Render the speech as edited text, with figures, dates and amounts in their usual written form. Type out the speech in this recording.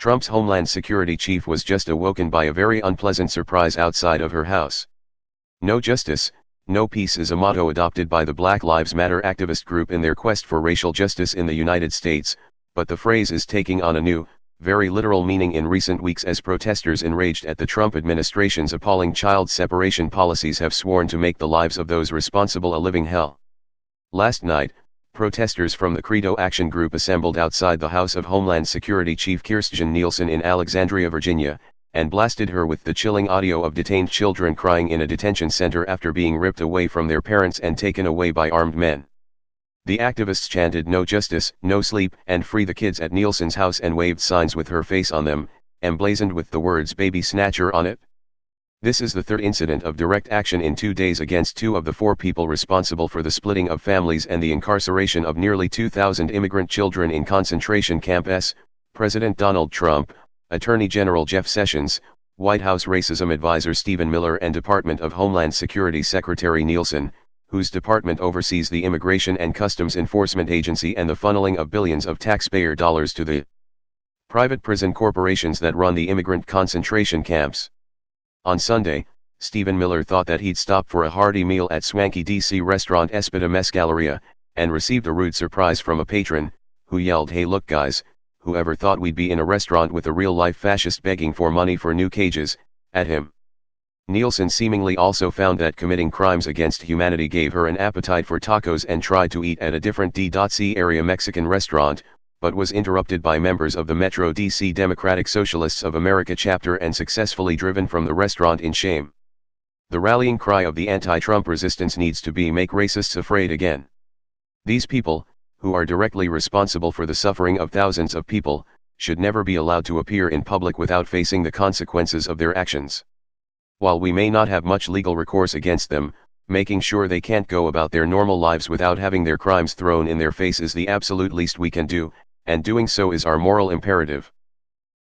Trump's Homeland Security chief was just awoken by a very unpleasant surprise outside of her house. No justice, no peace is a motto adopted by the Black Lives Matter activist group in their quest for racial justice in the United States, but the phrase is taking on a new, very literal meaning in recent weeks as protesters enraged at the Trump administration's appalling child separation policies have sworn to make the lives of those responsible a living hell. Last night, protesters from the Credo Action Group assembled outside the house of Homeland Security Chief Kirstjen Nielsen in Alexandria, Virginia, and blasted her with the chilling audio of detained children crying in a detention center after being ripped away from their parents and taken away by armed men. The activists chanted "No justice, no sleep" and "Free the kids" at Nielsen's house and waved signs with her face on them, emblazoned with the words "Baby Snatcher" on it. This is the third incident of direct action in 2 days against 2 of the 4 people responsible for the splitting of families and the incarceration of nearly 2,000 immigrant children in concentration camps. President Donald Trump, Attorney General Jeff Sessions, White House Racism Advisor Stephen Miller and Department of Homeland Security Secretary Nielsen, whose department oversees the Immigration and Customs Enforcement Agency and the funneling of billions of taxpayer dollars to the private prison corporations that run the immigrant concentration camps. On Sunday, Stephen Miller thought that he'd stop for a hearty meal at swanky DC restaurant Espita Mescaleria, and received a rude surprise from a patron, who yelled, "Hey look guys, whoever thought we'd be in a restaurant with a real-life fascist begging for money for new cages," at him. Nielsen seemingly also found that committing crimes against humanity gave her an appetite for tacos and tried to eat at a different D.C. area Mexican restaurant, but was interrupted by members of the Metro D.C. Democratic Socialists of America chapter and successfully driven from the restaurant in shame. The rallying cry of the anti-Trump resistance needs to be "Make racists afraid again." These people, who are directly responsible for the suffering of thousands of people, should never be allowed to appear in public without facing the consequences of their actions. While we may not have much legal recourse against them, making sure they can't go about their normal lives without having their crimes thrown in their face is the absolute least we can do, and doing so is our moral imperative.